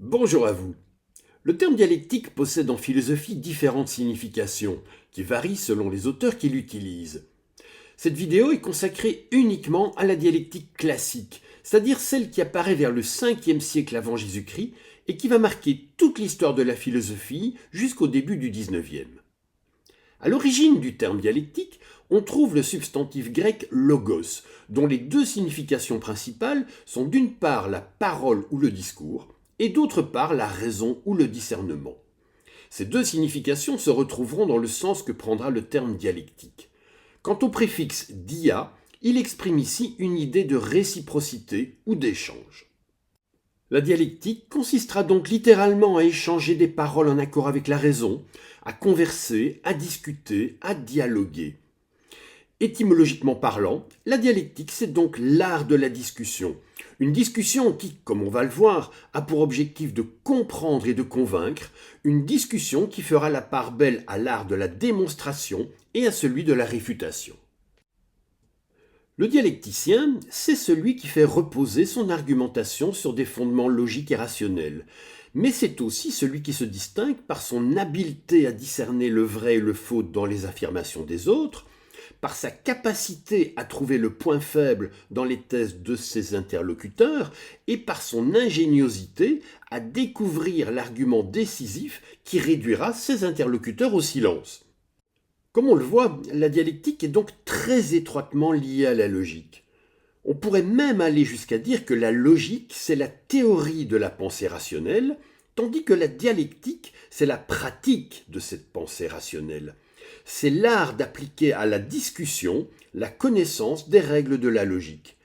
Bonjour à vous. Le terme dialectique possède en philosophie différentes significations, qui varient selon les auteurs qui l'utilisent. Cette vidéo est consacrée uniquement à la dialectique classique, c'est-à-dire celle qui apparaît vers le 5e siècle avant Jésus-Christ et qui va marquer toute l'histoire de la philosophie jusqu'au début du 19e. À l'origine du terme dialectique, on trouve le substantif grec logos, dont les deux significations principales sont d'une part la parole ou le discours, et d'autre part la raison ou le discernement. Ces deux significations se retrouveront dans le sens que prendra le terme dialectique. Quant au préfixe dia, il exprime ici une idée de réciprocité ou d'échange. La dialectique consistera donc littéralement à échanger des paroles en accord avec la raison, à converser, à discuter, à dialoguer. Étymologiquement parlant, la dialectique, c'est donc l'art de la discussion. Une discussion qui, comme on va le voir, a pour objectif de comprendre et de convaincre, une discussion qui fera la part belle à l'art de la démonstration et à celui de la réfutation. Le dialecticien, c'est celui qui fait reposer son argumentation sur des fondements logiques et rationnels, mais c'est aussi celui qui se distingue par son habileté à discerner le vrai et le faux dans les affirmations des autres, par sa capacité à trouver le point faible dans les thèses de ses interlocuteurs et par son ingéniosité à découvrir l'argument décisif qui réduira ses interlocuteurs au silence. Comme on le voit, la dialectique est donc très étroitement liée à la logique. On pourrait même aller jusqu'à dire que la logique, c'est la théorie de la pensée rationnelle, tandis que la dialectique, c'est la pratique de cette pensée rationnelle. C'est l'art d'appliquer à la discussion la connaissance des règles de la logique.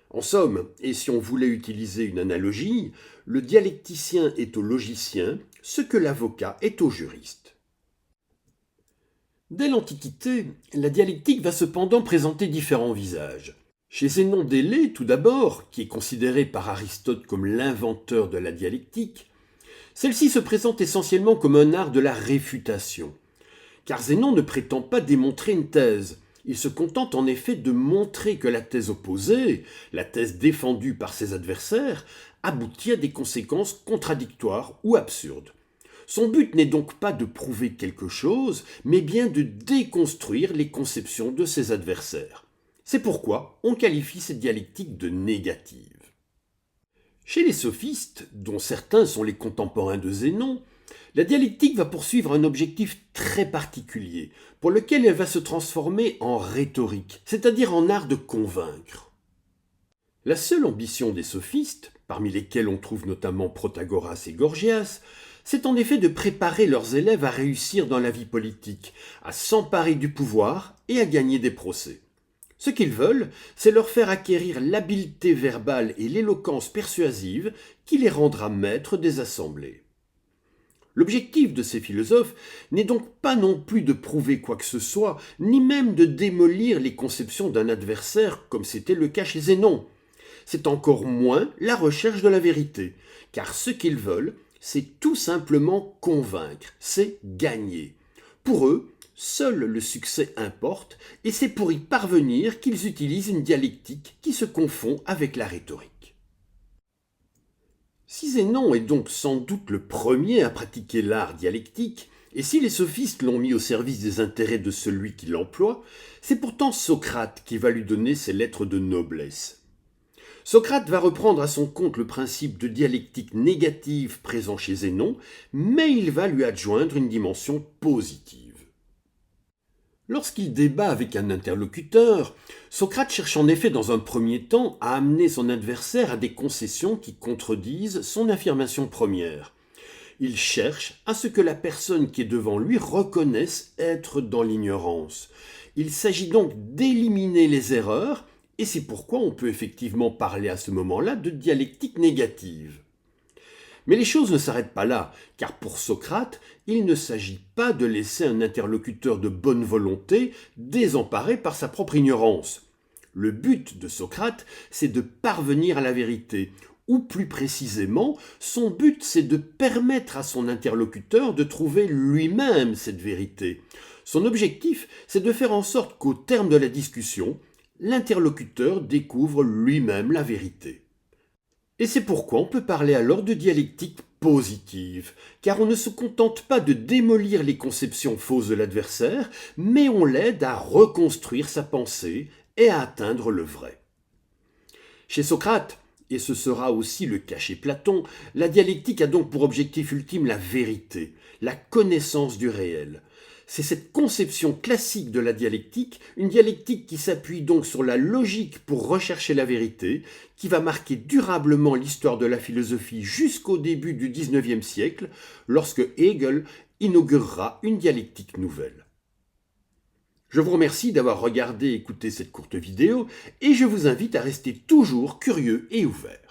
En somme, et si on voulait utiliser une analogie, le dialecticien est au logicien ce que l'avocat est au juriste. Dès l'Antiquité, la dialectique va cependant présenter différents visages. Chez Zénon d'Élée, tout d'abord, qui est considéré par Aristote comme l'inventeur de la dialectique, celle-ci se présente essentiellement comme un art de la réfutation. Car Zénon ne prétend pas démontrer une thèse. Il se contente en effet de montrer que la thèse opposée, la thèse défendue par ses adversaires, aboutit à des conséquences contradictoires ou absurdes. Son but n'est donc pas de prouver quelque chose, mais bien de déconstruire les conceptions de ses adversaires. C'est pourquoi on qualifie cette dialectique de négative. Chez les sophistes, dont certains sont les contemporains de Zénon, la dialectique va poursuivre un objectif très particulier, pour lequel elle va se transformer en rhétorique, c'est-à-dire en art de convaincre. La seule ambition des sophistes, parmi lesquels on trouve notamment Protagoras et Gorgias, c'est en effet de préparer leurs élèves à réussir dans la vie politique, à s'emparer du pouvoir et à gagner des procès. Ce qu'ils veulent, c'est leur faire acquérir l'habileté verbale et l'éloquence persuasive qui les rendra maîtres des assemblées. L'objectif de ces philosophes n'est donc pas non plus de prouver quoi que ce soit, ni même de démolir les conceptions d'un adversaire comme c'était le cas chez Zénon. C'est encore moins la recherche de la vérité, car ce qu'ils veulent, c'est tout simplement convaincre, c'est gagner. Pour eux, seul le succès importe, et c'est pour y parvenir qu'ils utilisent une dialectique qui se confond avec la rhétorique. Si Zénon est donc sans doute le premier à pratiquer l'art dialectique, et si les sophistes l'ont mis au service des intérêts de celui qui l'emploie, c'est pourtant Socrate qui va lui donner ses lettres de noblesse. Socrate va reprendre à son compte le principe de dialectique négative présent chez Zénon, mais il va lui adjoindre une dimension positive. Lorsqu'il débat avec un interlocuteur, Socrate cherche en effet dans un premier temps à amener son adversaire à des concessions qui contredisent son affirmation première. Il cherche à ce que la personne qui est devant lui reconnaisse être dans l'ignorance. Il s'agit donc d'éliminer les erreurs, et c'est pourquoi on peut effectivement parler à ce moment-là de dialectique négative. Mais les choses ne s'arrêtent pas là, car pour Socrate, il ne s'agit pas de laisser un interlocuteur de bonne volonté désemparé par sa propre ignorance. Le but de Socrate, c'est de parvenir à la vérité, ou plus précisément, son but c'est de permettre à son interlocuteur de trouver lui-même cette vérité. Son objectif, c'est de faire en sorte qu'au terme de la discussion, l'interlocuteur découvre lui-même la vérité. Et c'est pourquoi on peut parler alors de dialectique positive, car on ne se contente pas de démolir les conceptions fausses de l'adversaire, mais on l'aide à reconstruire sa pensée et à atteindre le vrai. Chez Socrate, et ce sera aussi le cas chez Platon, la dialectique a donc pour objectif ultime la vérité, la connaissance du réel. C'est cette conception classique de la dialectique, une dialectique qui s'appuie donc sur la logique pour rechercher la vérité, qui va marquer durablement l'histoire de la philosophie jusqu'au début du XIXe siècle, lorsque Hegel inaugurera une dialectique nouvelle. Je vous remercie d'avoir regardé et écouté cette courte vidéo et je vous invite à rester toujours curieux et ouvert.